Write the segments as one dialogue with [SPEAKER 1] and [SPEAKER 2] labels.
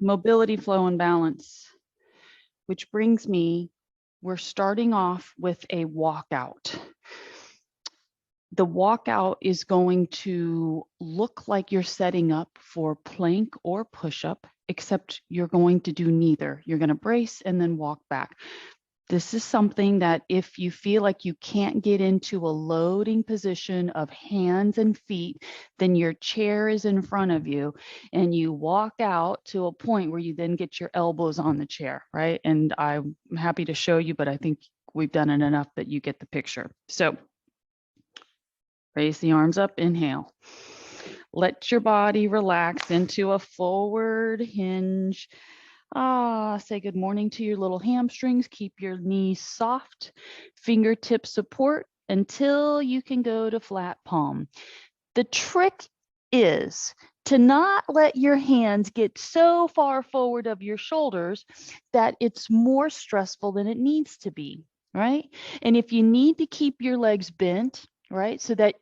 [SPEAKER 1] mobility, flow, and balance, which brings me, we're starting off with a walkout. The walkout is going to look like you're setting up for plank or push-up, except you're going to do neither. You're going to brace and then walk back. This is something that if you feel like you can't get into a loading position of hands and feet, then your chair is in front of you and you walk out to a point where you then get your elbows on the chair, right? And I'm happy to show you, but I think we've done it enough that you get the picture. So raise the arms up, inhale. Let your body relax into a forward hinge. Say good morning to your little hamstrings. Keep your knees soft, fingertip support until you can go to flat palm. The trick is to not let your hands get so far forward of your shoulders that it's more stressful than it needs to be, right? And if you need to keep your legs bent, right, so that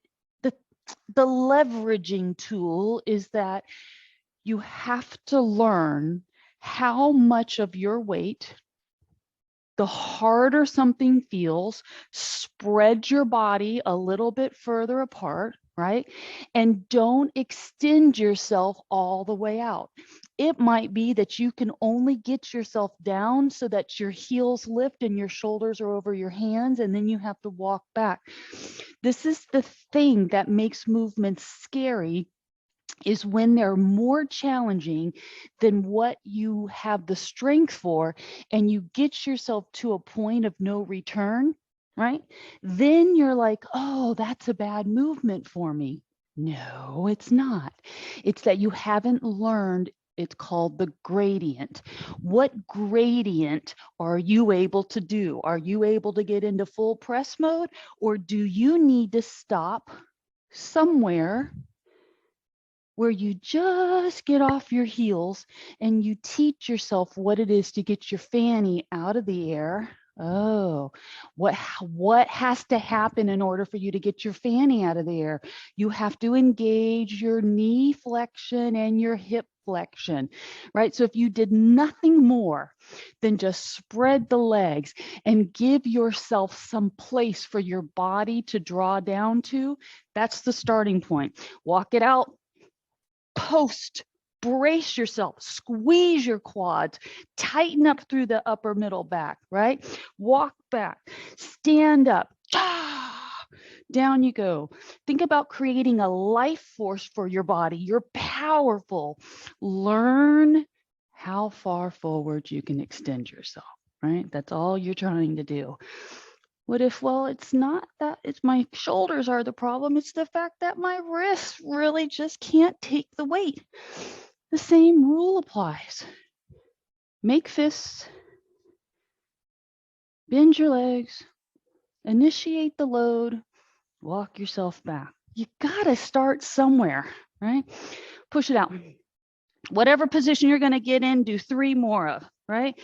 [SPEAKER 1] the leveraging tool is that you have to learn how much of your weight, the harder something feels, spread your body a little bit further apart, right? And don't extend yourself all the way out. It might be that you can only get yourself down so that your heels lift and your shoulders are over your hands, and then you have to walk back. This is the thing that makes movements scary, is when they're more challenging than what you have the strength for, and you get yourself to a point of no return, right? Then you're like, oh, that's a bad movement for me. No, it's not. It's that you haven't learned. It's called the gradient. What gradient are you able to do? Are you able to get into full press mode, or do you need to stop somewhere where you just get off your heels and you teach yourself what it is to get your fanny out of the air? Oh, what has to happen in order for you to get your fanny out of the air? You have to engage your knee flexion and your hip flexion, right? So if you did nothing more than just spread the legs and give yourself some place for your body to draw down to, that's the starting point. Walk it out. Post, brace yourself, squeeze your quads, tighten up through the upper middle back, right? Walk back, stand up, down you go. Think about creating a life force for your body. You're powerful. Learn how far forward you can extend yourself, right? That's all you're trying to do. What if, well, it's not that it's my shoulders are the problem. It's the fact that my wrists really just can't take the weight. The same rule applies. Make fists, bend your legs, initiate the load, walk yourself back. You gotta start somewhere, right? Push it out. Whatever position you're gonna get in, do 3 more of, right?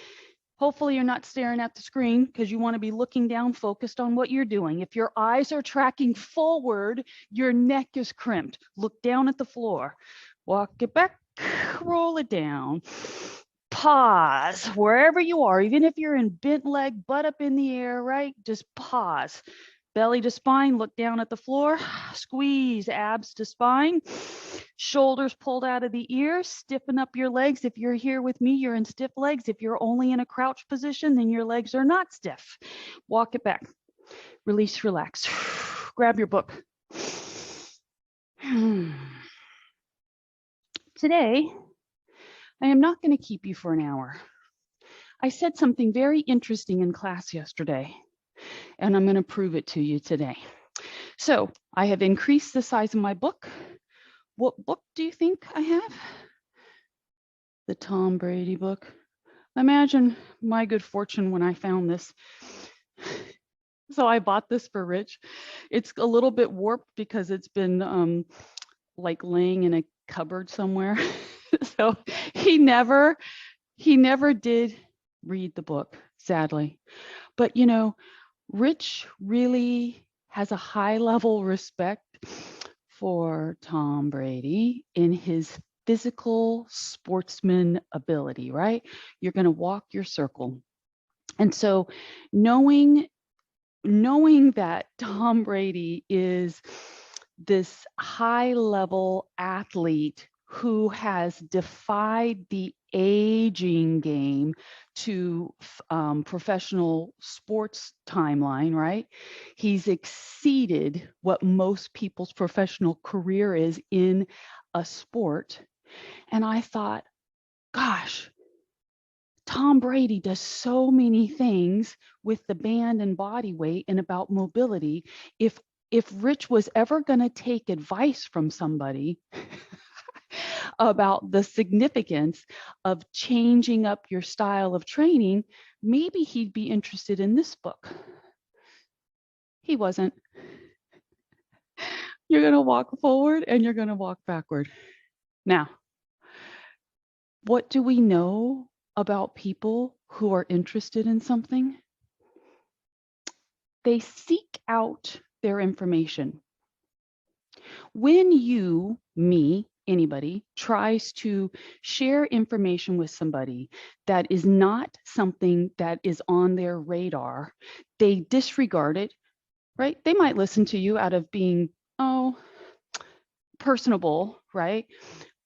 [SPEAKER 1] Hopefully you're not staring at the screen because you want to be looking down, focused on what you're doing. If your eyes are tracking forward, your neck is crimped. Look down at the floor. Walk it back, roll it down. Pause wherever you are, even if you're in bent leg, butt up in the air, right? Just pause. Belly to spine, look down at the floor, squeeze abs to spine, shoulders pulled out of the ears, stiffen up your legs. If you're here with me, you're in stiff legs. If you're only in a crouch position, then your legs are not stiff. Walk it back, release, relax. Grab your book. Today, I am not going to keep you for an hour. I said something very interesting in class yesterday, and I'm going to prove it to you today. So I have increased the size of my book. What book do you think I have? The Tom Brady book. Imagine my good fortune when I found this. So I bought this for Rich. It's a little bit warped because it's been like laying in a cupboard somewhere. So he never did read the book, sadly. But you know, Rich really has a high level respect for Tom Brady in his physical sportsman ability, right? You're going to walk your circle. And so knowing that Tom Brady is this high level athlete who has defied the aging game to professional sports timeline, right? He's exceeded what most people's professional career is in a sport. And I thought, gosh, Tom Brady does so many things with the band and body weight and about mobility. If Rich was ever going to take advice from somebody about the significance of changing up your style of training, maybe he'd be interested in this book. He wasn't. You're going to walk forward and you're going to walk backward. Now, what do we know about people who are interested in something? They seek out their information. When you, me, anybody tries to share information with somebody that is not something that is on their radar, they disregard it, right? They might listen to you out of being, personable, right?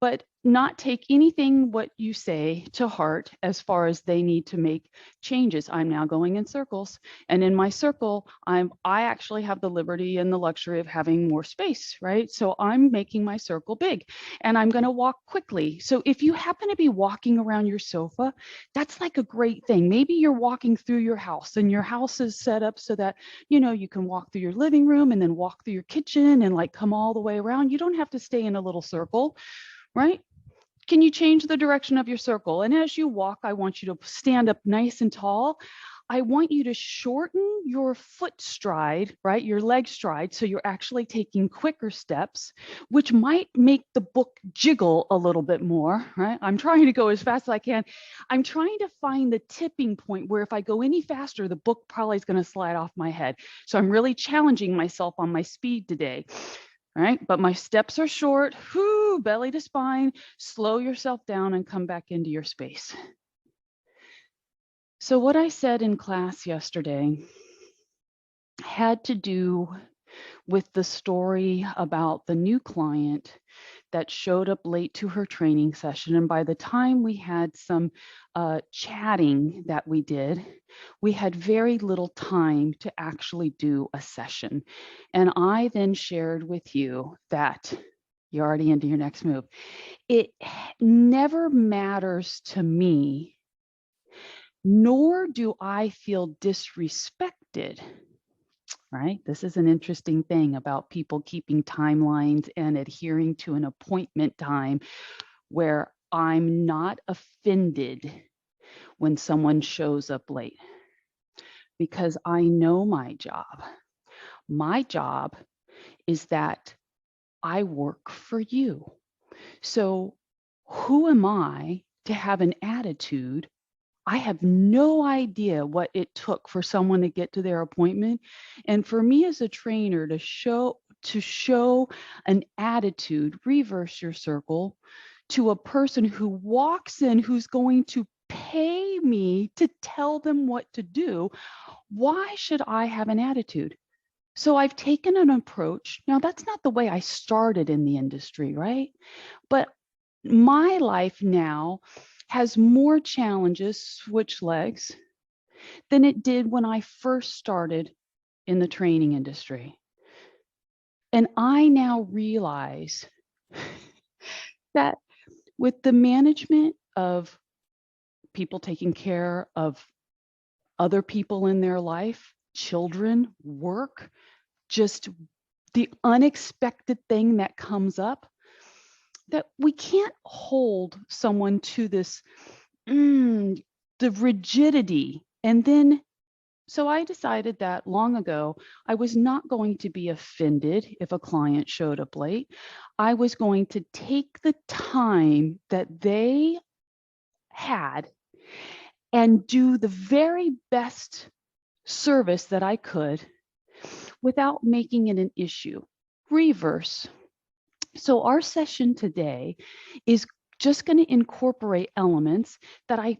[SPEAKER 1] But not take anything what you say to heart as far as they need to make changes. I'm now going in circles, and in my circle, I actually have the liberty and the luxury of having more space, right? So I'm making my circle big, and I'm going to walk quickly. So if you happen to be walking around your sofa, that's like a great thing. Maybe you're walking through your house, and your house is set up so that you can walk through your living room and then walk through your kitchen and like come all the way around. You don't have to stay in a little circle, right? Can you change the direction of your circle? And as you walk, I want you to stand up nice and tall. I want you to shorten your foot stride, right? Your leg stride. So you're actually taking quicker steps, which might make the book jiggle a little bit more, right? I'm trying to go as fast as I can. I'm trying to find the tipping point where if I go any faster, the book probably is going to slide off my head. So I'm really challenging myself on my speed today. Right? But my steps are short, belly to spine, slow yourself down and come back into your space. So what I said in class yesterday had to do with the story about the new client that showed up late to her training session. And by the time we had some chatting that we did, we had very little time to actually do a session. And I then shared with you that you're already into your next move. It never matters to me, nor do I feel disrespected. Right? This is an interesting thing about people keeping timelines and adhering to an appointment time where I'm not offended when someone shows up late because I know my job. My job is that I work for you. So who am I to have an attitude? I have no idea what it took for someone to get to their appointment. And for me as a trainer to show an attitude, reverse your circle, to a person who walks in who's going to pay me to tell them what to do, why should I have an attitude? So I've taken an approach. Now, that's not the way I started in the industry, right? But my life now has more challenges, switch legs, than it did when I first started in the training industry. And I now realize that with the management of people taking care of other people in their life, children, work, just the unexpected thing that comes up, that we can't hold someone to this, the rigidity. And then, so I decided that long ago, I was not going to be offended if a client showed up late. I was going to take the time that they had and do the very best service that I could without making it an issue. Reverse. So our session today is just going to incorporate elements that I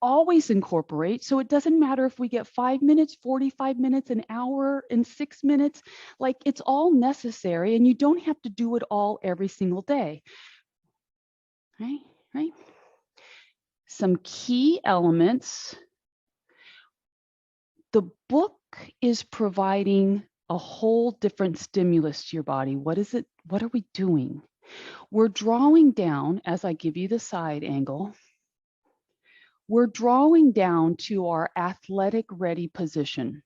[SPEAKER 1] always incorporate. So it doesn't matter if we get 5 minutes, 45 minutes, an hour, and 6 minutes, like it's all necessary, and you don't have to do it all every single day. Right? Some key elements. The book is providing a whole different stimulus to your body. What is it? What are we doing? We're drawing down, as I give you the side angle, we're drawing down to our athletic ready position,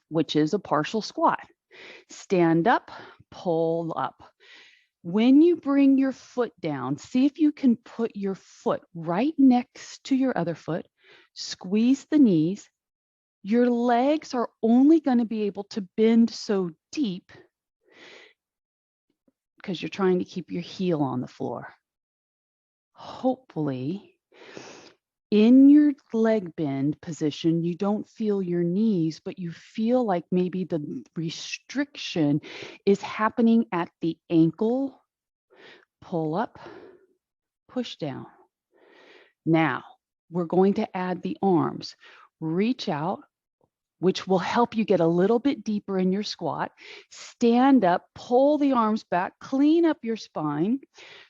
[SPEAKER 1] which is a partial squat. Stand up, pull up. When you bring your foot down, see if you can put your foot right next to your other foot, squeeze the knees. Your legs are only going to be able to bend so deep because you're trying to keep your heel on the floor. Hopefully, in your leg bend position, you don't feel your knees, but you feel like maybe the restriction is happening at the ankle. Pull up, push down. Now, we're going to add the arms. Reach out, which will help you get a little bit deeper in your squat. Stand up, pull the arms back, clean up your spine,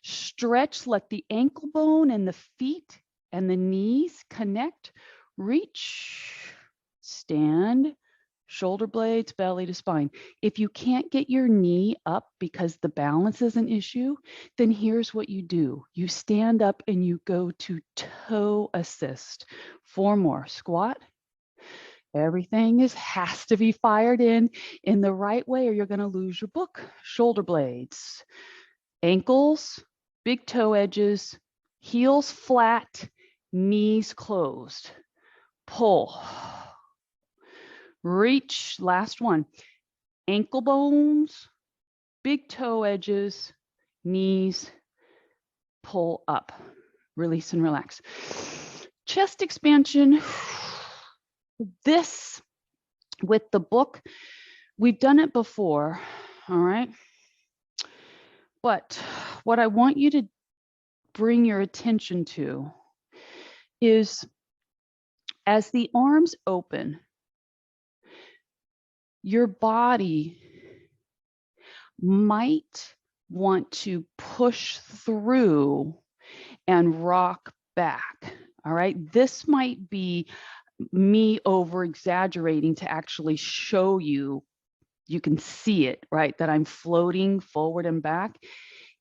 [SPEAKER 1] stretch, let the ankle bone and the feet and the knees connect, reach, stand, shoulder blades, belly to spine. If you can't get your knee up because the balance is an issue, then here's what you do. You stand up and you go to toe assist. 4 more. Squat. Everything has to be fired in the right way, or you're going to lose your book. Shoulder blades, ankles, big toe edges, heels flat, knees closed. Pull. Reach. Last one. Ankle bones, big toe edges, knees, pull up. Release and relax. Chest expansion. This, with the book, we've done it before, all right? But what I want you to bring your attention to is as the arms open, your body might want to push through and rock back, all right? This might be me over exaggerating to actually show you, you can see it, right? That I'm floating forward and back.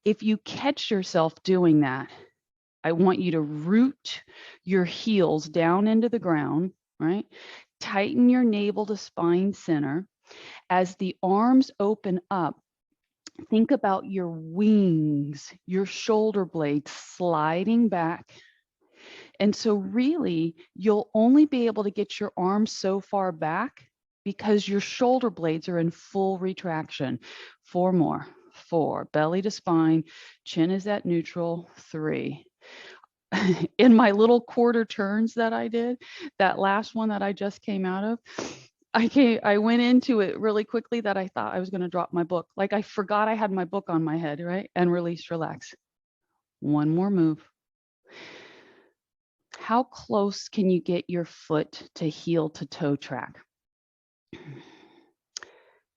[SPEAKER 1] If you catch yourself doing that, I want you to root your heels down into the ground, right? Tighten your navel to spine center. As the arms open up, think about your wings, your shoulder blades sliding back. And so really, you'll only be able to get your arms so far back because your shoulder blades are in full retraction. 4 more. 4. Belly to spine. Chin is at neutral. 3. In my little quarter turns that I did, that last one that I just came out of, I went into it really quickly that I thought I was going to drop my book. Like I forgot I had my book on my head, right? And release, relax. 1 more move. How close can you get your foot to heel to toe track?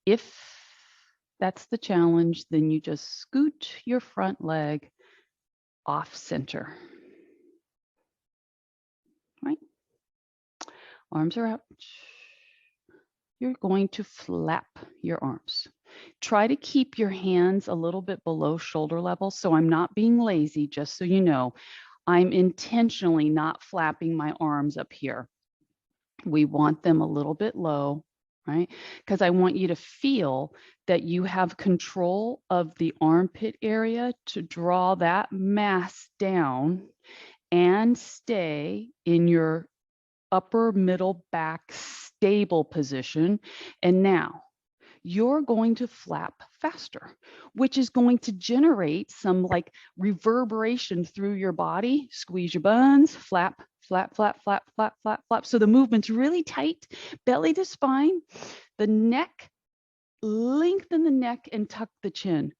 [SPEAKER 1] If that's the challenge, then you just scoot your front leg off center. Right? Arms are out. You're going to flap your arms. Try to keep your hands a little bit below shoulder level. So I'm not being lazy, just so you know. I'm intentionally not flapping my arms up here. We want them a little bit low, right? Because I want you to feel that you have control of the armpit area to draw that mass down and stay in your upper middle back stable position. And now you're going to flap faster, which is going to generate some like reverberation through your body. Squeeze your buns, flap, flap, flap, flap, flap, flap, flap. So the movement's really tight, belly to spine, the neck, lengthen the neck and tuck the chin.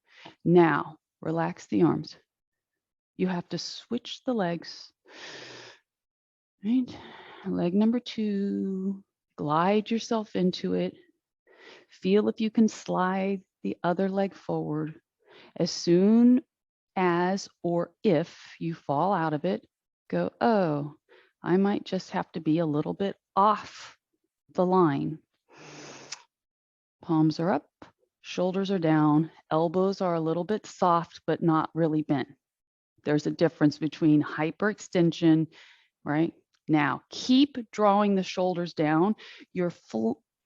[SPEAKER 1] Now, relax the arms. You have to switch the legs, right? Leg number 2, glide yourself into it. Feel if you can slide the other leg forward. As soon as or if you fall out of it, go, oh, I might just have to be a little bit off the line. Palms are up, shoulders are down, elbows are a little bit soft, but not really bent. There's a difference between hyperextension, right? Now, keep drawing the shoulders down. You're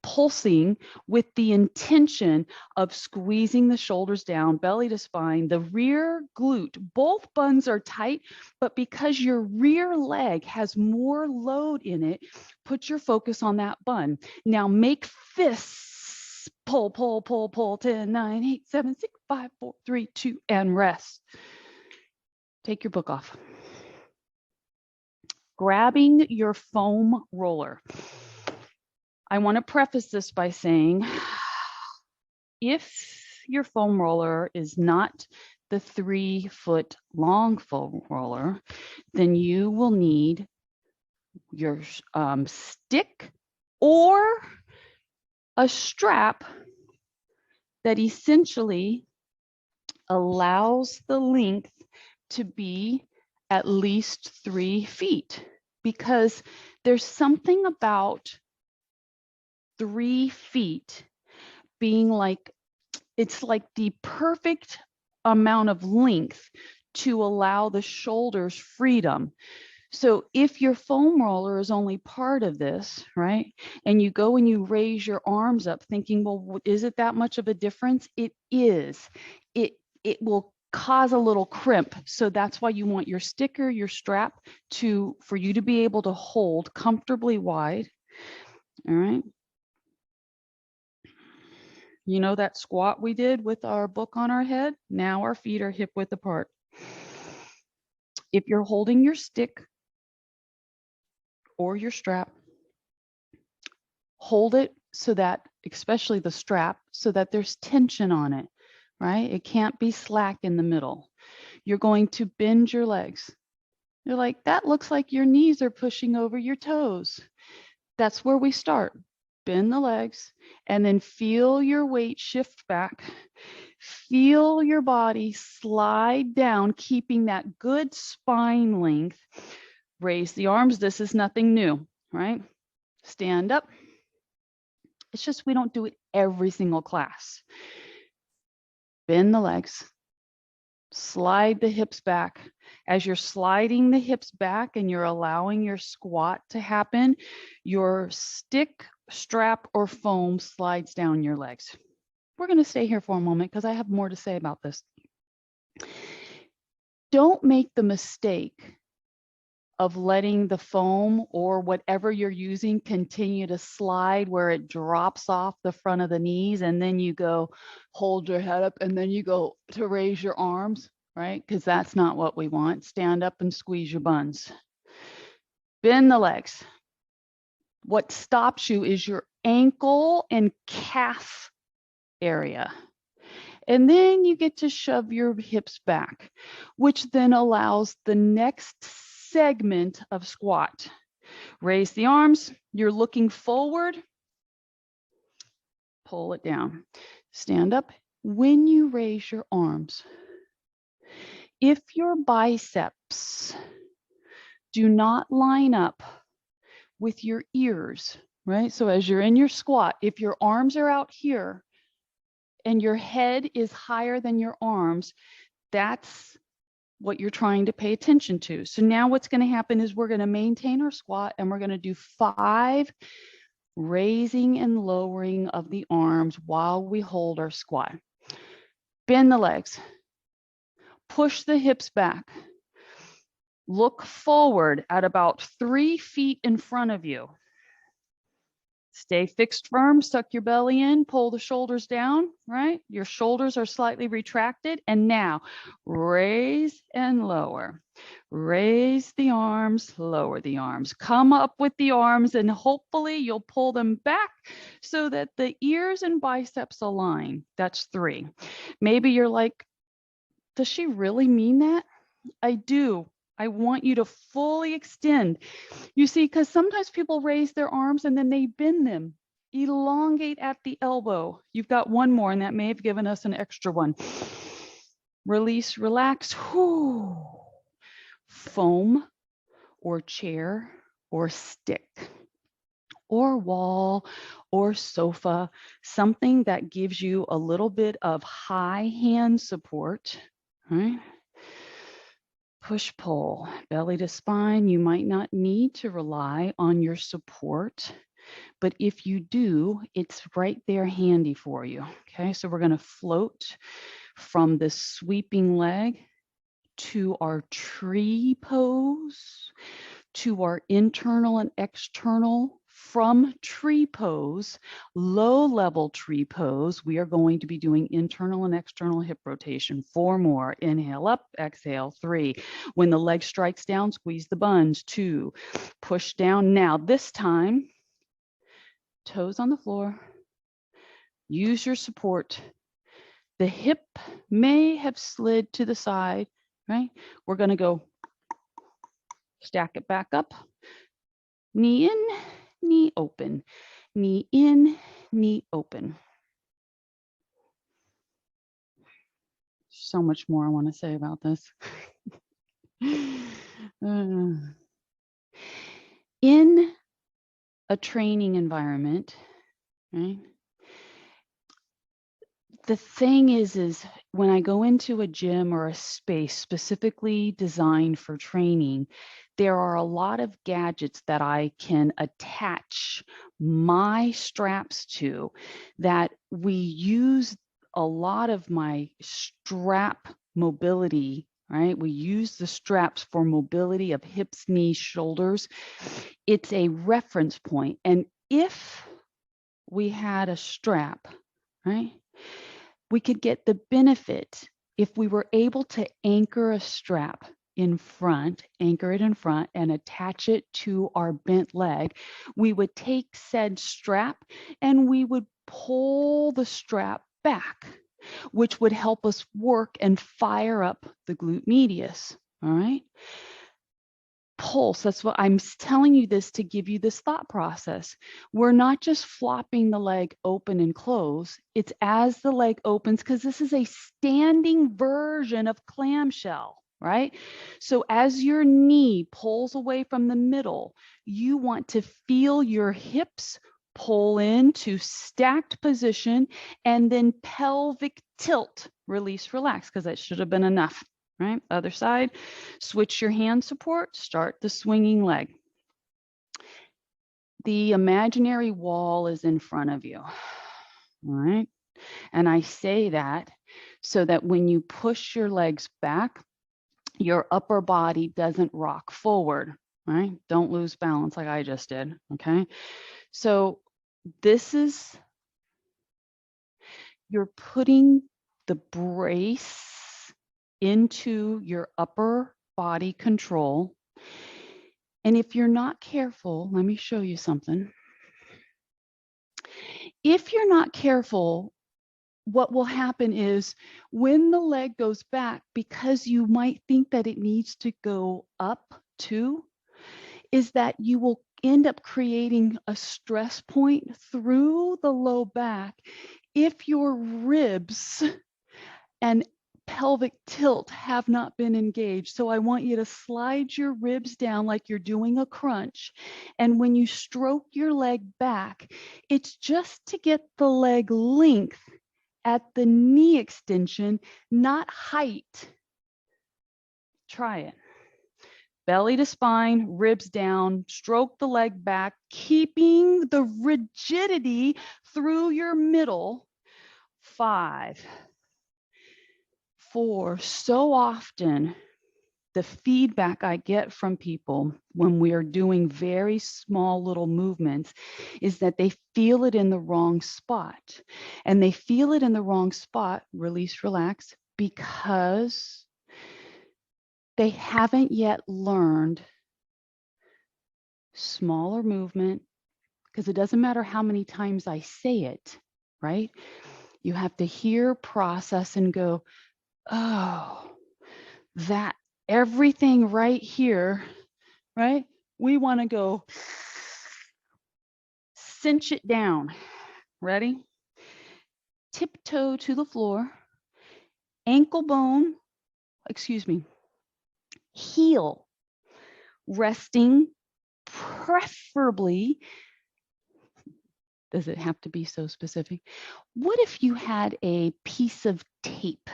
[SPEAKER 1] pulsing with the intention of squeezing the shoulders down, belly to spine, the rear glute. Both buns are tight, but because your rear leg has more load in it, put your focus on that bun. Now make fists. Pull, pull, pull, pull. 10, 9, 8, 7, 6, 5, 4, 3, 2, and rest. Take your book off. Grabbing your foam roller. I want to preface this by saying, if your foam roller is not the 3-foot long foam roller, then you will need your stick or a strap that essentially allows the length to be at least 3 feet, because there's something about 3 feet being like, it's like the perfect amount of length to allow the shoulders freedom. So if your foam roller is only part of this, right, and you go and you raise your arms up thinking, well, is it that much of a difference? It is. It will cause a little crimp. So that's why you want your stick or your strap for you to be able to hold comfortably wide. All right. You know that squat we did with our book on our head? Now our feet are hip width apart. If you're holding your stick or your strap, hold it so that, especially the strap, so that there's tension on it, right? It can't be slack in the middle. You're going to bend your legs. You're like, that looks like your knees are pushing over your toes. That's where we start. Bend the legs and then feel your weight shift back. Feel your body slide down, keeping that good spine length. Raise the arms. This is nothing new, right? Stand up. It's just we don't do it every single class. Bend the legs. Slide the hips back. As you're sliding the hips back and you're allowing your squat to happen, your stick, strap, or foam slides down your legs. We're going to stay here for a moment because I have more to say about this. Don't make the mistake of letting the foam or whatever you're using continue to slide where it drops off the front of the knees, and then you go hold your head up and then you go to raise your arms, right? Because that's not what we want. Stand up and squeeze your buns. Bend the legs. What stops you is your ankle and calf area. And then you get to shove your hips back, which then allows the next segment of squat. Raise the arms. You're looking forward. Pull it down. Stand up. When you raise your arms, if your biceps do not line up with your ears, right? So as you're in your squat, if your arms are out here and your head is higher than your arms, that's what you're trying to pay attention to. So now what's going to happen is we're going to maintain our squat and we're going to do 5 raising and lowering of the arms while we hold our squat. Bend the legs. Push the hips back. Look forward at about 3 feet in front of you. Stay fixed firm, suck your belly in, pull the shoulders down, right? Your shoulders are slightly retracted. And now raise and lower. Raise the arms, lower the arms. Come up with the arms and hopefully you'll pull them back so that the ears and biceps align. That's 3. Maybe you're like, Does she really mean that? I do. I want you to fully extend. You see, because sometimes people raise their arms and then they bend them. Elongate at the elbow. You've got one more, and that may have given us an extra one. Release, relax. Whew. Foam or chair or stick or wall or sofa, something that gives you a little bit of high hand support, right? Push, pull, belly to spine. You might not need to rely on your support, but if you do, it's right there handy for you. Okay, so we're going to float from the sweeping leg to our tree pose, to our internal and external. From tree pose, low level tree pose, we are going to be doing internal and external hip rotation. 4 more. Inhale up, exhale, 3. When the leg strikes down, squeeze the buns. 2. Push down. Now this time, toes on the floor. Use your support. The hip may have slid to the side, right? We're going to go stack it back up. Knee in, knee open. Knee in, knee open. So much more I want to say about this. In a training environment, right? The thing is when I go into a gym or a space specifically designed for training, there are a lot of gadgets that I can attach my straps to that we use a lot of my strap mobility, right? We use the straps for mobility of hips, knees, shoulders. It's a reference point. And if we had a strap, right, we could get the benefit if we were able to anchor a strap in front, anchor it in front and attach it to our bent leg. We would take said strap and we would pull the strap back, which would help us work and fire up the glute medius. All right. Pulse. That's what I'm telling you this to give you this thought process. We're not just flopping the leg open and close. It's as the leg opens, because this is a standing version of clamshell, right? So as your knee pulls away from the middle, you want to feel your hips pull into stacked position and then pelvic tilt, release, relax, because that should have been enough. Right? Other side, switch your hand support, start the swinging leg. The imaginary wall is in front of you. All right. And I say that so that when you push your legs back, your upper body doesn't rock forward, right? Don't lose balance like I just did. Okay. So this is, you're putting the brace into your upper body control. And if you're not careful, let me show you something. If you're not careful, what will happen is when the leg goes back, because you might think that it needs to go up too, is that you will end up creating a stress point through the low back if your ribs and pelvic tilt have not been engaged. So I want you to slide your ribs down like you're doing a crunch. And when you stroke your leg back, it's just to get the leg length at the knee extension, not height. Try it. Belly to spine, ribs down, stroke the leg back, keeping the rigidity through your middle. 5, 4. So often, the feedback I get from people when we are doing very small little movements is that they feel it in the wrong spot. And they feel it in the wrong spot, release, relax, because they haven't yet learned smaller movement, because it doesn't matter how many times I say it, right? You have to hear, process, and go, Oh, that everything right here, right? We want to go cinch it down. Ready? Tiptoe to the floor, ankle bone, excuse me, heel resting, preferably. Does it have to be so specific? What if you had a piece of tape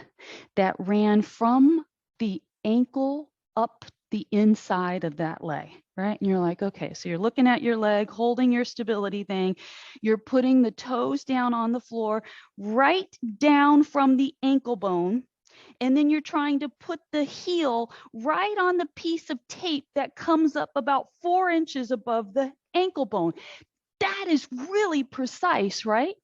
[SPEAKER 1] that ran from the ankle up the inside of that leg, right? And you're like, okay, so you're looking at your leg, holding your stability thing. You're putting the toes down on the floor, right down from the ankle bone. And then you're trying to put the heel right on the piece of tape that comes up about 4 inches above the ankle bone. That is really precise, right?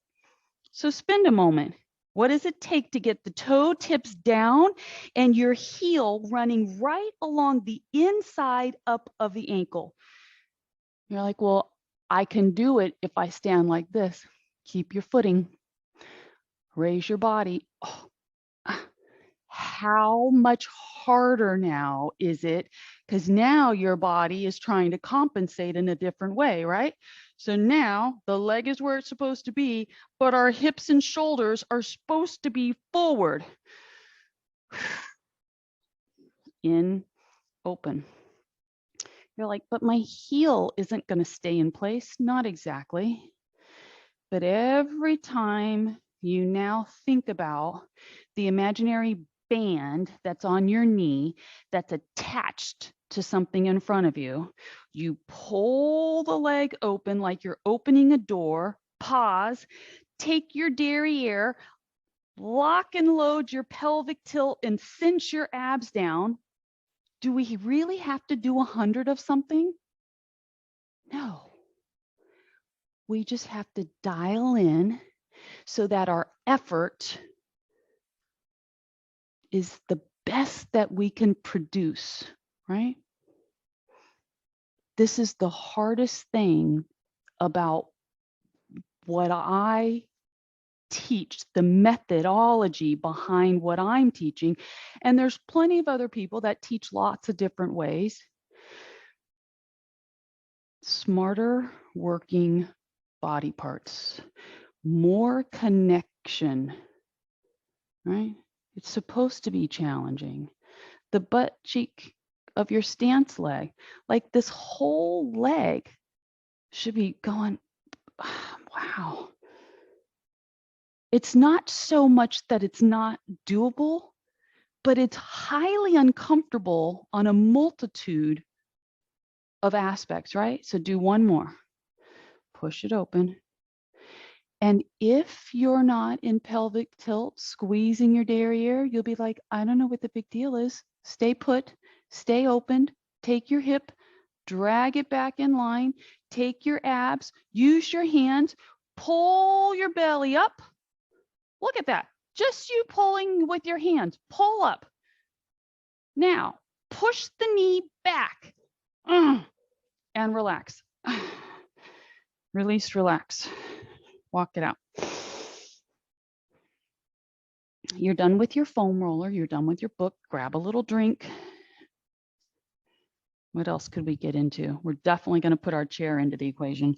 [SPEAKER 1] So spend a moment. What does it take to get the toe tips down and your heel running right along the inside up of the ankle? You're like, well, I can do it if I stand like this. Keep your footing. Raise your body. Oh, how much harder now is it? Because now your body is trying to compensate in a different way, right? So now the leg is where it's supposed to be, but our hips and shoulders are supposed to be forward. In, open. You're like, but my heel isn't going to stay in place. Not exactly. But every time you now think about the imaginary band that's on your knee that's attached to something in front of you, you pull the leg open like you're opening a door, pause, take your derriere, lock and load your pelvic tilt and cinch your abs down. Do we really have to do 100 of something? No. We just have to dial in so that our effort is the best that we can produce, right? This is the hardest thing about what I teach, the methodology behind what I'm teaching. And there's plenty of other people that teach lots of different ways. Smarter working body parts, more connection, right? It's supposed to be challenging. The butt cheek of your stance leg, like this whole leg should be going, wow. It's not so much that it's not doable, but it's highly uncomfortable on a multitude of aspects, right? So do one more. Push it open. And if you're not in pelvic tilt, squeezing your derriere, you'll be like, I don't know what the big deal is. Stay put, stay opened, take your hip, drag it back in line, take your abs, use your hands, pull your belly up. Look at that. Just you pulling with your hands, pull up. Now, push the knee back and relax. Release, relax. Walk it out. You're done with your foam roller. You're done with your book. Grab a little drink. What else could we get into? We're definitely going to put our chair into the equation.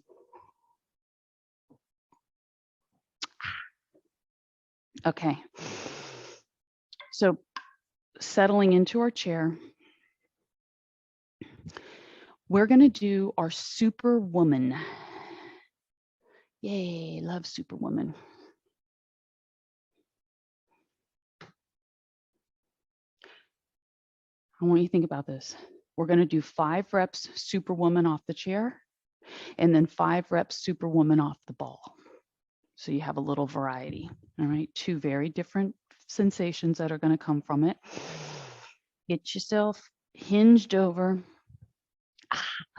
[SPEAKER 1] Okay. So settling into our chair, we're going to do our Superwoman. Yay, love Superwoman. I want you to think about this. We're going to do 5 reps Superwoman off the chair and then 5 reps Superwoman off the ball. So you have a little variety. All right. 2 very different sensations that are going to come from it. Get yourself hinged over.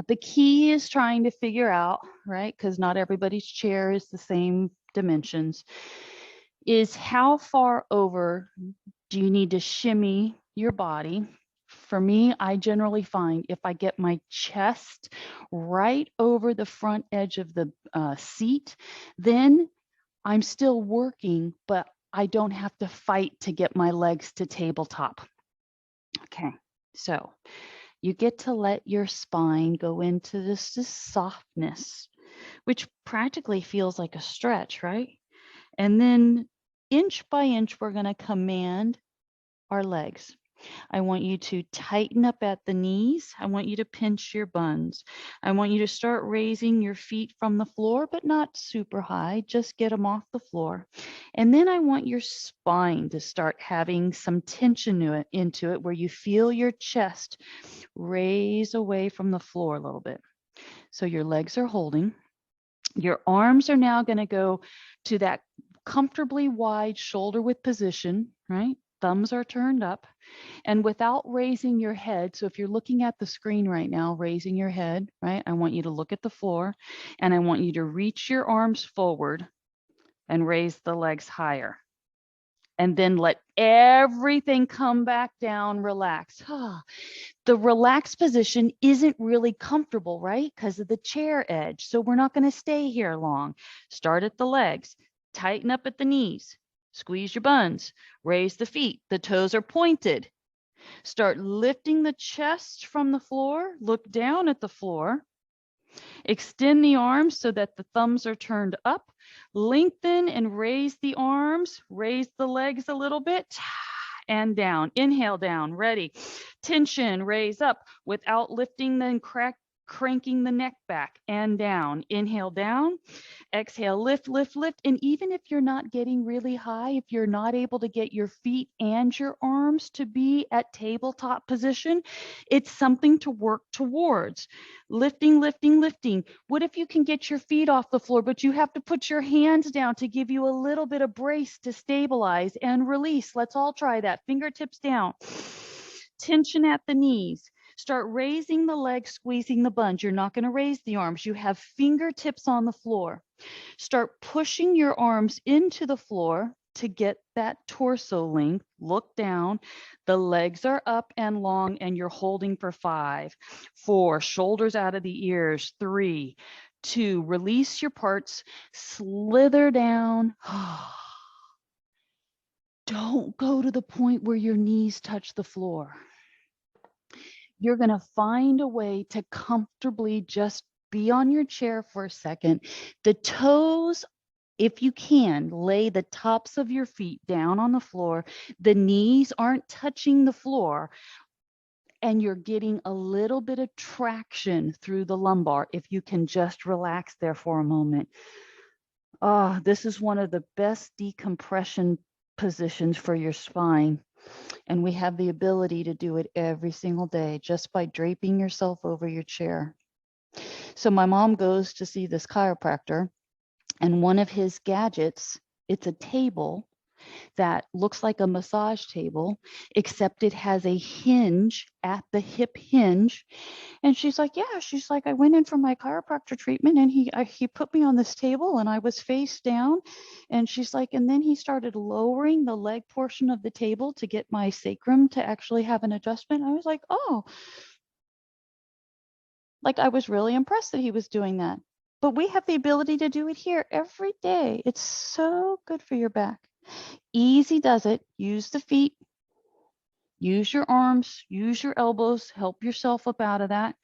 [SPEAKER 1] The key is trying to figure out, right? Because not everybody's chair is the same dimensions, is how far over do you need to shimmy your body? For me, I generally find if I get my chest right over the front edge of the seat, then I'm still working, but I don't have to fight to get my legs to tabletop. Okay, so you get to let your spine go into this softness, which practically feels like a stretch, right? And then inch by inch, we're going to command our legs. I want you to tighten up at the knees. I want you to pinch your buns. I want you to start raising your feet from the floor, but not super high. Just get them off the floor. And then I want your spine to start having some tension into it, where you feel your chest raise away from the floor a little bit. So your legs are holding. Your arms are now going to go to that comfortably wide shoulder width position, right? Thumbs are turned up. And without raising your head, so if you're looking at the screen right now, raising your head, right? I want you to look at the floor, and I want you to reach your arms forward and raise the legs higher. And then let everything come back down, relax. The relaxed position isn't really comfortable, right? Because of the chair edge. So we're not going to stay here long. Start at the legs, tighten up at the knees, squeeze your buns, raise the feet. The toes are pointed. Start lifting the chest from the floor. Look down at the floor. Extend the arms so that the thumbs are turned up. Lengthen and raise the arms. Raise the legs a little bit. And down. Inhale down. Ready. Tension. Raise up without lifting, then cranking the neck back and down. Inhale down. Exhale, lift, lift, lift. And even if you're not getting really high, if you're not able to get your feet and your arms to be at tabletop position, it's something to work towards. Lifting, lifting, lifting. What if you can get your feet off the floor, but you have to put your hands down to give you a little bit of brace to stabilize and release? Let's all try that. Fingertips down. Tension at the knees. Start raising the legs, squeezing the buns. You're not going to raise the arms. You have fingertips on the floor. Start pushing your arms into the floor to get that torso length. Look down. The legs are up and long, and you're holding for 5, 4, shoulders out of the ears, 3, 2, release your parts, slither down. Don't go to the point where your knees touch the floor. You're going to find a way to comfortably just be on your chair for a second. The toes, if you can, lay the tops of your feet down on the floor. The knees aren't touching the floor, and you're getting a little bit of traction through the lumbar. If you can just relax there for a moment. Oh, this is one of the best decompression positions for your spine. And we have the ability to do it every single day just by draping yourself over your chair. So my mom goes to see this chiropractor, and one of his gadgets, it's a table that looks like a massage table, except it has a hinge at the hip hinge. And she's like, yeah, she's like, I went in for my chiropractor treatment, and he put me on this table, and I was face down. And she's like, and then he started lowering the leg portion of the table to get my sacrum to actually have an adjustment. I was like, oh, like I was really impressed that he was doing that. But we have the ability to do it here every day. It's so good for your back. Easy does it. Use the feet, use your arms, use your elbows, help yourself up out of that.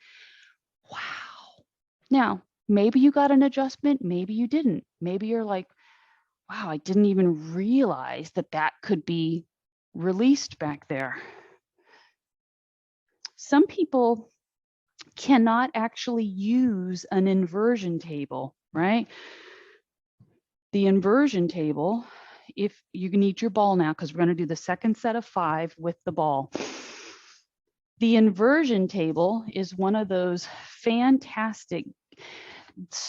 [SPEAKER 1] Wow. Now, maybe you got an adjustment, maybe you didn't. Maybe you're like, wow, I didn't even realize that that could be released back there. Some people cannot actually use an inversion table, right? The inversion table, if you need your ball now, because we're going to do the second set of 5 with the ball. The inversion table is one of those fantastic,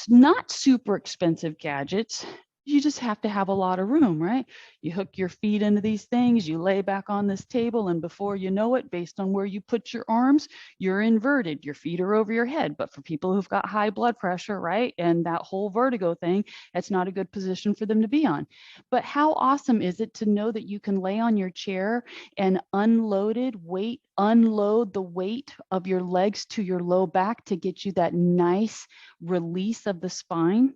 [SPEAKER 1] not super expensive gadgets. You just have to have a lot of room, right? You hook your feet into these things, you lay back on this table, and before you know it, based on where you put your arms, you're inverted. Your feet are over your head. But for people who've got high blood pressure, right, and that whole vertigo thing, it's not a good position for them to be on. But how awesome is it to know that you can lay on your chair and unload the weight of your legs to your low back to get you that nice release of the spine?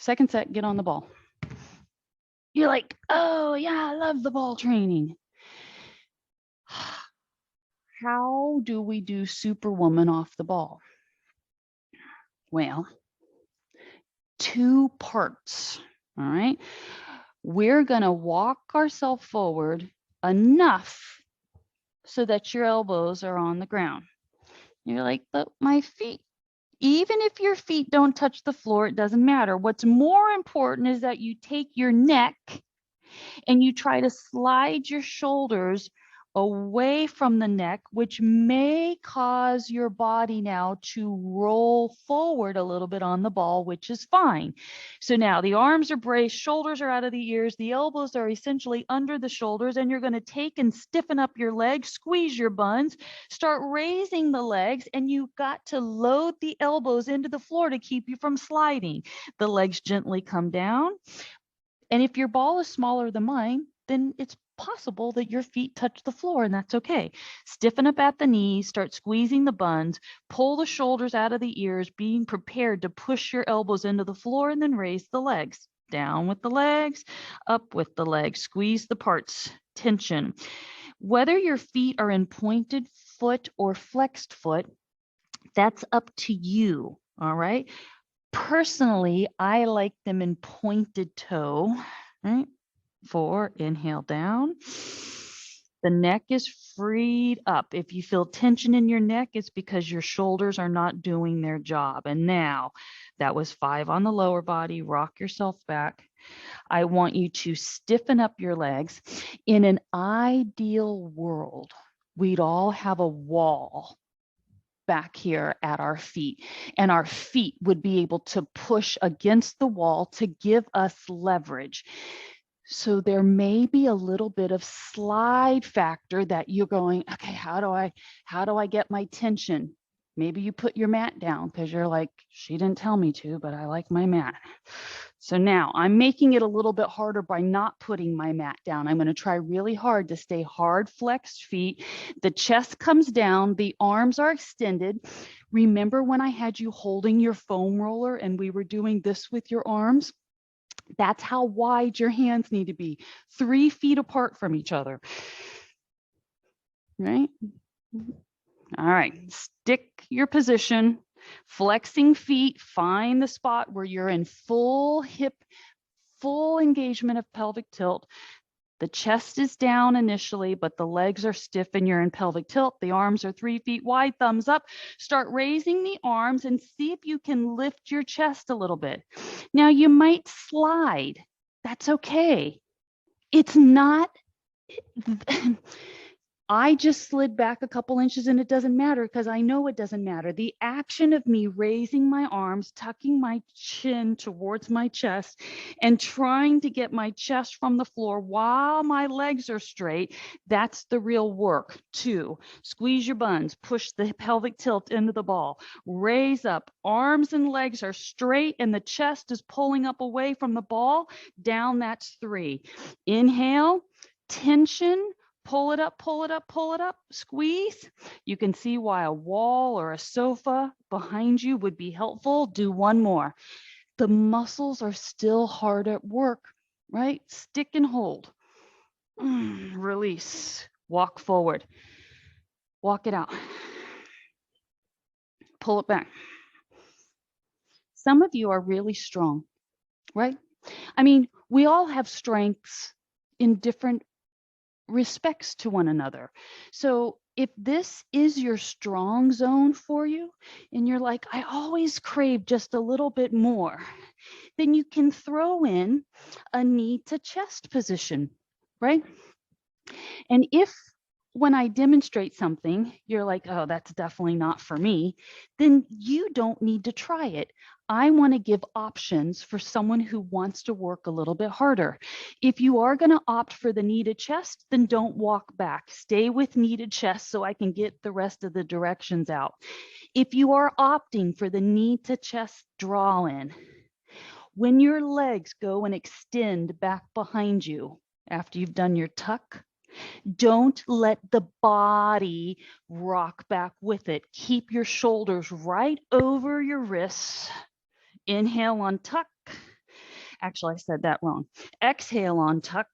[SPEAKER 1] Second set, get on the ball. You're like, oh yeah, I love the ball training. How do we do Superwoman off the ball? Well, 2 parts. All right. We're going to walk ourselves forward enough so that your elbows are on the ground. You're like, but my feet, even if your feet don't touch the floor, it doesn't matter. What's more important is that you take your neck and you try to slide your shoulders away from the neck, which may cause your body now to roll forward a little bit on the ball, which is fine. So now the arms are braced, shoulders are out of the ears, the elbows are essentially under the shoulders, and you're going to take and stiffen up your legs, squeeze your buns, start raising the legs, and you've got to load the elbows into the floor to keep you from sliding. The legs gently come down. And if your ball is smaller than mine, then it's possible that your feet touch the floor, and that's okay. Stiffen up at the knees, start squeezing the buns, pull the shoulders out of the ears, being prepared to push your elbows into the floor, and then raise the legs. Down with the legs, up with the legs, squeeze the parts, tension. Whether your feet are in pointed foot or flexed foot, that's up to you, all right? Personally, I like them in pointed toe, right? 4, inhale down. The neck is freed up. If you feel tension in your neck, it's because your shoulders are not doing their job. And now that was 5 on the lower body. Rock yourself back. I want you to stiffen up your legs. In an ideal world, we'd all have a wall back here at our feet, and our feet would be able to push against the wall to give us leverage. So there may be a little bit of slide factor that you're going, okay, how do I get my tension? Maybe you put your mat down because you're like, she didn't tell me to, but I like my mat. So now I'm making it a little bit harder by not putting my mat down. I'm going to try really hard to stay hard flexed feet. The chest comes down, the arms are extended. Remember when I had you holding your foam roller and we were doing this with your arms? That's how wide your hands need to be, 3 feet apart from each other. Right? All right, stick your position, flexing feet, find the spot where you're in full hip, full engagement of pelvic tilt. The chest is down initially, but the legs are stiff and you're in pelvic tilt. The arms are 3 feet wide, thumbs up. Start raising the arms and see if you can lift your chest a little bit. Now you might slide. That's okay. It's not, I just slid back a couple inches and it doesn't matter because I know it doesn't matter. The action of me raising my arms, tucking my chin towards my chest and trying to get my chest from the floor while my legs are straight, that's the real work. 2, squeeze your buns, push the pelvic tilt into the ball, raise up, arms and legs are straight and the chest is pulling up away from the ball, down, that's 3. Inhale, tension, pull it up, pull it up, pull it up, squeeze. You can see why a wall or a sofa behind you would be helpful. Do one more. The muscles are still hard at work, right? Stick and hold. Release. Walk forward. Walk it out. Pull it back. Some of you are really strong, right? I mean, we all have strengths in different respects to one another. So if this is your strong zone for you and you're like, I always crave just a little bit more, then you can throw in a knee to chest position, right? And if when I demonstrate something, you're like, oh, that's definitely not for me, then you don't need to try it. I want to give options for someone who wants to work a little bit harder. If you are going to opt for the knee to chest, then don't walk back. Stay with knee to chest so I can get the rest of the directions out. If you are opting for the knee to chest draw in, when your legs go and extend back behind you after you've done your tuck, don't let the body rock back with it. Keep your shoulders right over your wrists. Inhale on tuck. Actually, I said that wrong. Exhale on tuck,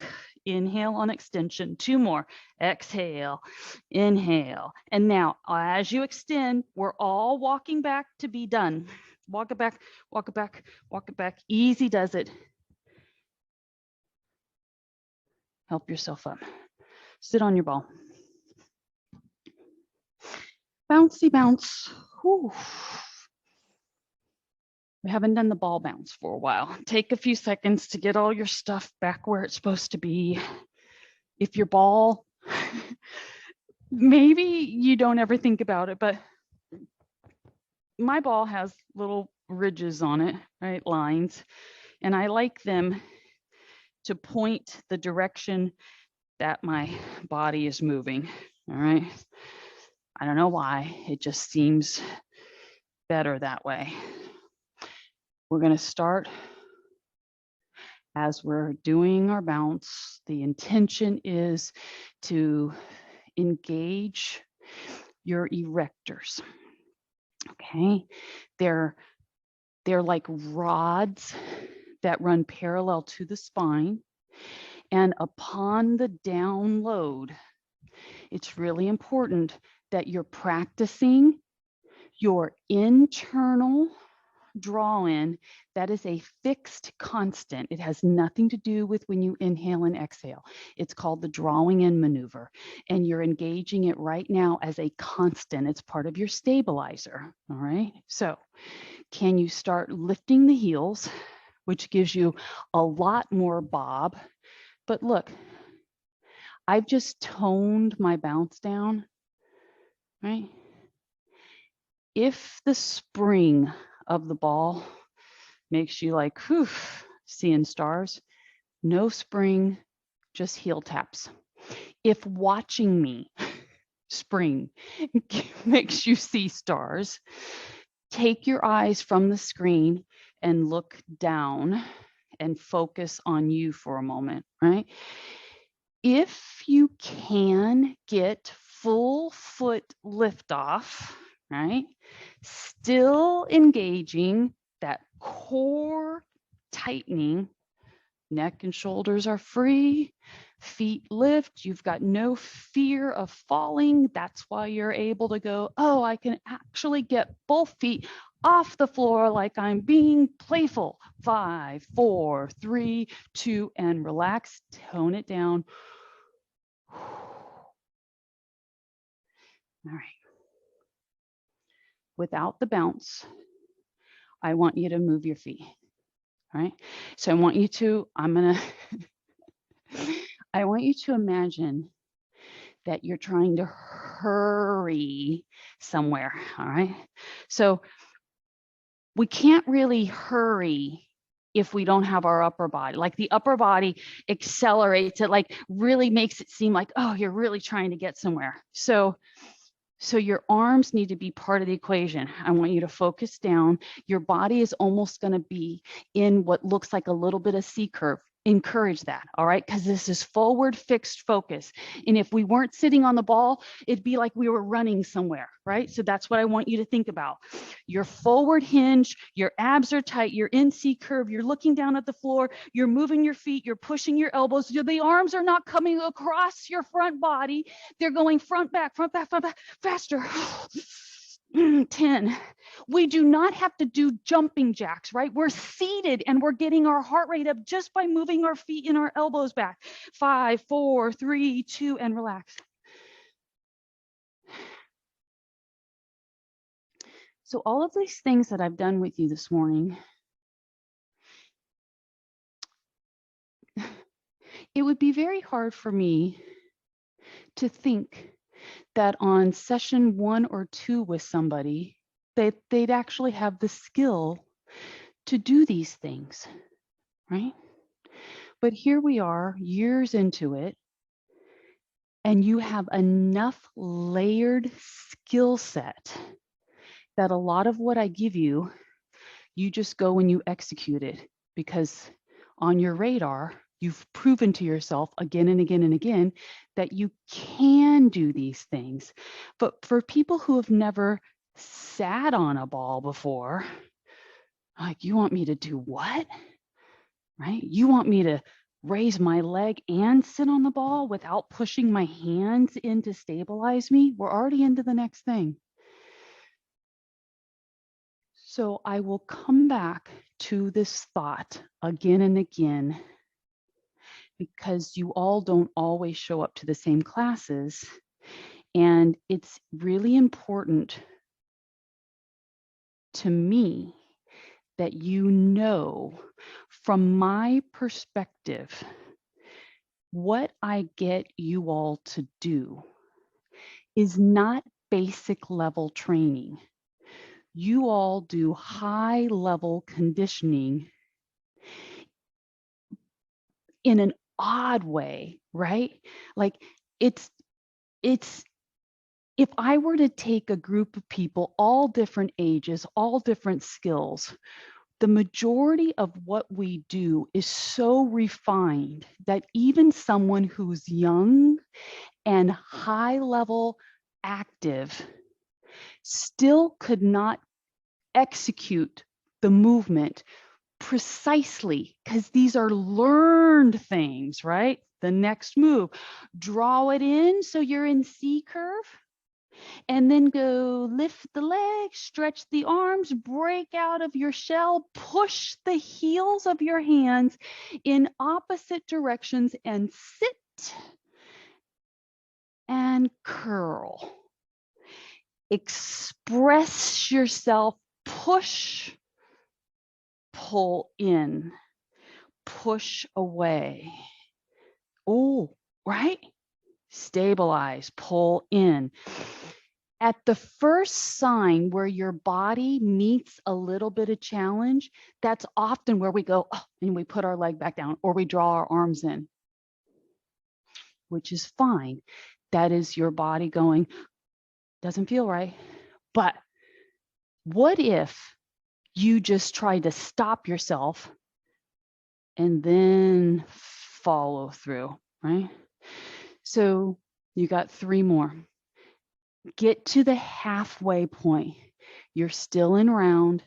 [SPEAKER 1] inhale on extension. 2 more. Exhale, inhale. And now as you extend, we're all walking back to be done. Walk it back, walk it back, walk it back. Easy does it. Help yourself up. Sit on your ball. Bouncy bounce. Whew. We haven't done the ball bounce for a while. Take a few seconds to get all your stuff back where it's supposed to be. If your ball, maybe you don't ever think about it, but my ball has little ridges on it, right? Lines. And I like them to point the direction that my body is moving. All right. I don't know why. It just seems better that way. We're going to start as we're doing our bounce. The intention is to engage your erectors. Okay. They're like rods that run parallel to the spine. And upon the download, it's really important that you're practicing your internal draw in. That is a fixed constant. It has nothing to do with when you inhale and exhale. It's called the drawing in maneuver. And you're engaging it right now as a constant. It's part of your stabilizer. All right. So can you start lifting the heels, which gives you a lot more bob? But look, I've just toned my bounce down, right? If the spring of the ball makes you like, whew, seeing stars, no spring, just heel taps. If watching me spring makes you see stars, take your eyes from the screen and look down and focus on you for a moment, right? If you can get full foot liftoff, right? Still engaging that core tightening, neck and shoulders are free, feet lift, you've got no fear of falling. That's why you're able to go, oh, I can actually get both feet off the floor like I'm being playful. 5, 4, 3, 2, and relax, tone it down. All right. Without the bounce, I want you to move your feet. All right. So I want you to, I want you to imagine that you're trying to hurry somewhere. All right. So we can't really hurry if we don't have our upper body. Like the upper body accelerates it, like really makes it seem like, oh, you're really trying to get somewhere. So your arms need to be part of the equation. I want you to focus down. Your body is almost going to be in what looks like a little bit of C curve. Encourage that, all right? Because this is forward fixed focus. And if we weren't sitting on the ball, it'd be like we were running somewhere, right? So that's what I want you to think about. Your forward hinge, your abs are tight, you're in C curve, you're looking down at the floor, you're moving your feet, you're pushing your elbows. The arms are not coming across your front body. They're going front, back, faster. 10. We do not have to do jumping jacks, right? We're seated and we're getting our heart rate up just by moving our feet and our elbows back. 5, 4, 3, 2, and relax. So all of these things that I've done with you this morning, it would be very hard for me to think that on session 1 or 2 with somebody, they'd actually have the skill to do these things, right? But here we are, years into it, and you have enough layered skill set that a lot of what I give you, you just go and you execute it, because on your radar, you've proven to yourself again and again and again that you can do these things. But for people who have never sat on a ball before, like, you want me to do what? right? You want me to raise my leg and sit on the ball without pushing my hands in to stabilize me? We're already into the next thing. So I will come back to this thought again and again, because you all don't always show up to the same classes. And it's really important to me that you know, from my perspective, what I get you all to do is not basic level training. You all do high level conditioning in an odd way, right? Like it's if I were to take a group of people, all different ages, all different skills, the majority of what we do is so refined that even someone who's young and high level active still could not execute the movement precisely, because these are learned things, right? The next move, draw it in so you're in C curve, and then go lift the legs, stretch the arms, break out of your shell, push the heels of your hands in opposite directions and sit and curl. Express yourself, push, pull in, push away. Oh, right? Stabilize, pull in. At the first sign where your body meets a little bit of challenge, that's often where we go, oh, and we put our leg back down, or we draw our arms in, which is fine. That is your body going, doesn't feel right. But what if you just try to stop yourself and then follow through, right? So you got 3 more. Get to the halfway point. You're still in round.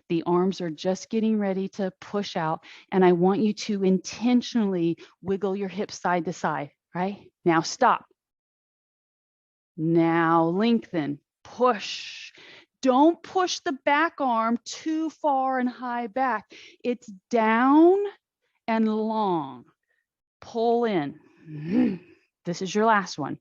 [SPEAKER 1] The arms are just getting ready to push out. And I want you to intentionally wiggle your hips side to side, right? Now stop. Now lengthen, push. Don't push the back arm too far and high back. It's down and long. Pull in. This is your last one.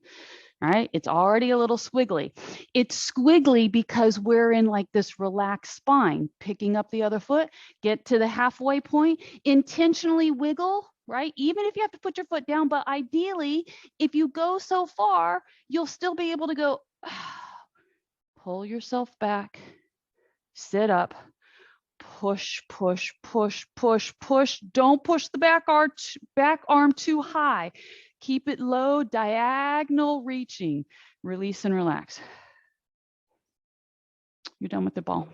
[SPEAKER 1] All right, it's already a little squiggly. It's squiggly because we're in like this relaxed spine. Picking up the other foot, get to the halfway point, intentionally wiggle, right? Even if you have to put your foot down, but ideally, if you go so far, you'll still be able to go, pull yourself back, sit up, push, push, push, push, push. Don't push the back arm too high. Keep it low, diagonal reaching. Release and relax. You're done with the ball.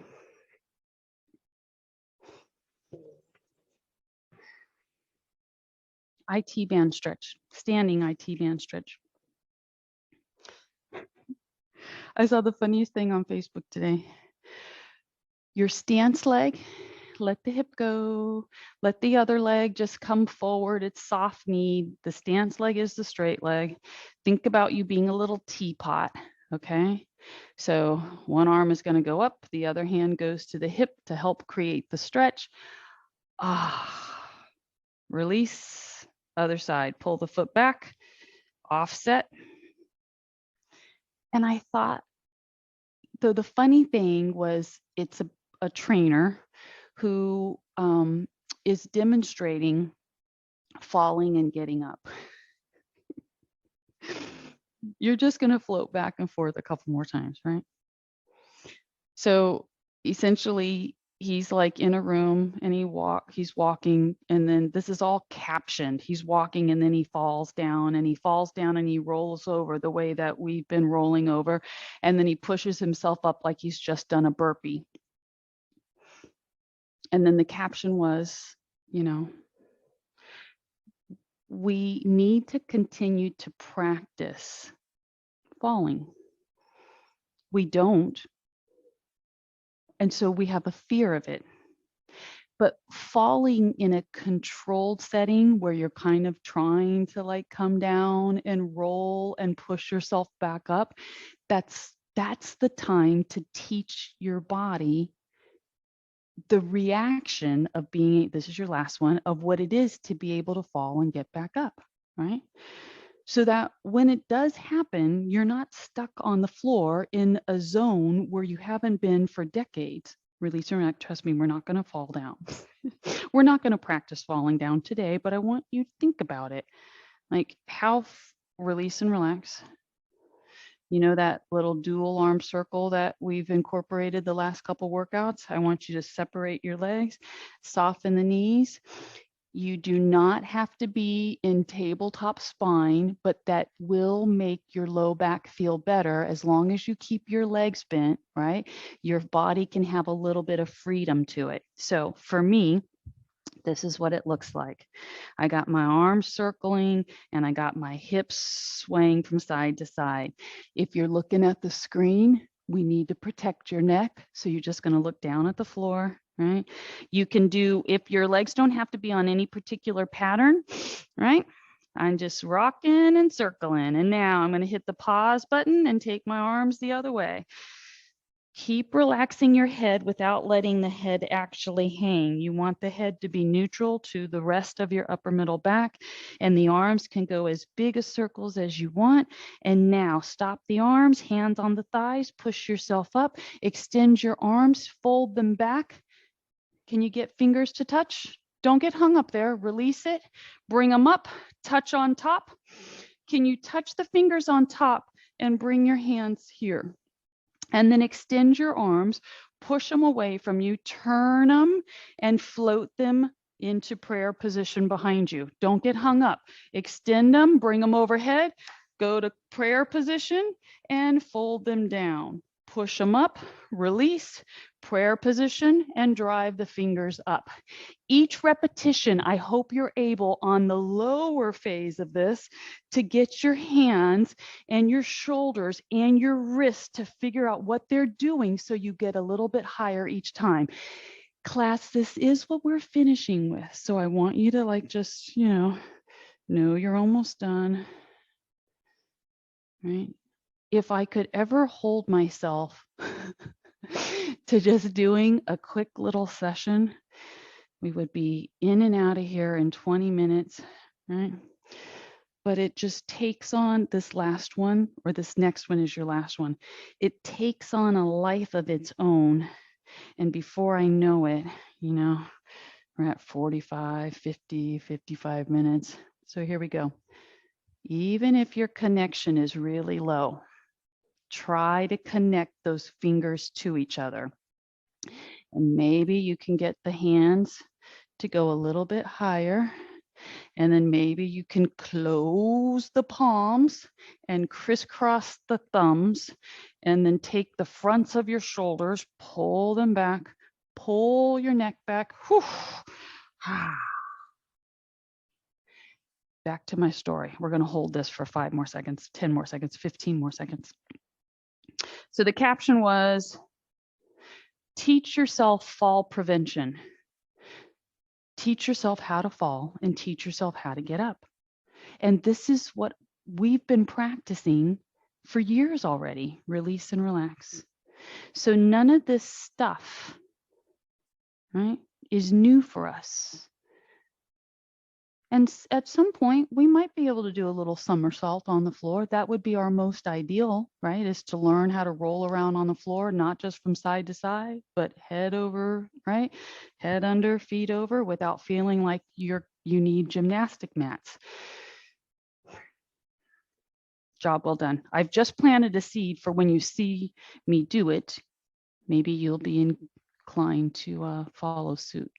[SPEAKER 1] IT band stretch, standing IT band stretch. I saw the funniest thing on Facebook today. Your stance leg, let the hip go, let the other leg just come forward. It's soft knee. The stance leg is the straight leg. Think about you being a little teapot, okay? So one arm is going to go up, the other hand goes to the hip to help create the stretch. Release, other side, pull the foot back, offset. And I thought, though the funny thing was it's a trainer who is demonstrating falling and getting up. You're just going to float back and forth a couple more times, right? So essentially, he's like in a room and he's walking, and then this is all captioned. He's walking and then he falls down and he rolls over the way that we've been rolling over. And then he pushes himself up like he's just done a burpee. And then the caption was, you know, we need to continue to practice falling. We don't. And so we have a fear of it. But falling in a controlled setting where you're kind of trying to like come down and roll and push yourself back up, that's the time to teach your body the reaction of being, this is your last one, of what it is to be able to fall and get back up, right? So that when it does happen, you're not stuck on the floor in a zone where you haven't been for decades. Release and relax. Trust me, we're not going to fall down. We're not going to practice falling down today, but I want you to think about it. Like how release and relax. You know, that little dual arm circle that we've incorporated the last couple workouts? I want you to separate your legs, soften the knees. You do not have to be in tabletop spine, but that will make your low back feel better as long as you keep your legs bent, right? Your body can have a little bit of freedom to it. So for me, this is what it looks like. I got my arms circling and I got my hips swaying from side to side. If you're looking at the screen, we need to protect your neck. So you're just going to look down at the floor, right? You can do, if your legs don't have to be on any particular pattern, right? I'm just rocking and circling. And now I'm going to hit the pause button and take my arms the other way. Keep relaxing your head without letting the head actually hang. You want the head to be neutral to the rest of your upper middle back, and the arms can go as big as circles as you want. And now stop the arms, hands on the thighs, push yourself up, extend your arms, fold them back. Can you get fingers to touch? Don't get hung up there. Release it, bring them up, touch on top. Can you touch the fingers on top and bring your hands here? And then extend your arms, push them away from you, turn them and float them into prayer position behind you. Don't get hung up. Extend them, bring them overhead, go to prayer position and fold them down. Push them up, release, prayer position, and drive the fingers up. Each repetition, I hope you're able on the lower phase of this to get your hands and your shoulders and your wrists to figure out what they're doing so you get a little bit higher each time. Class, this is what we're finishing with. So I want you to like just, know you're almost done, right? If I could ever hold myself to just doing a quick little session, we would be in and out of here in 20 minutes, right? But it just takes on this last one, or this next one is your last one. It takes on a life of its own. And before I know it, we're at 45, 50, 55 minutes. So here we go. Even if your connection is really low, try to connect those fingers to each other. And maybe you can get the hands to go a little bit higher. And then maybe you can close the palms and crisscross the thumbs, and then take the fronts of your shoulders, pull them back, pull your neck back. Whew. Back to my story. We're going to hold this for 5 more seconds, 10 more seconds, 15 more seconds. So the caption was, teach yourself fall prevention. Teach yourself how to fall and teach yourself how to get up. And this is what we've been practicing for years already, release and relax. So none of this stuff, right, is new for us. And at some point, we might be able to do a little somersault on the floor. That would be our most ideal, right? Is to learn how to roll around on the floor, not just from side to side, but head over, right? Head under, feet over, without feeling like you need gymnastic mats. Job well done. I've just planted a seed for when you see me do it. Maybe you'll be inclined to follow suit.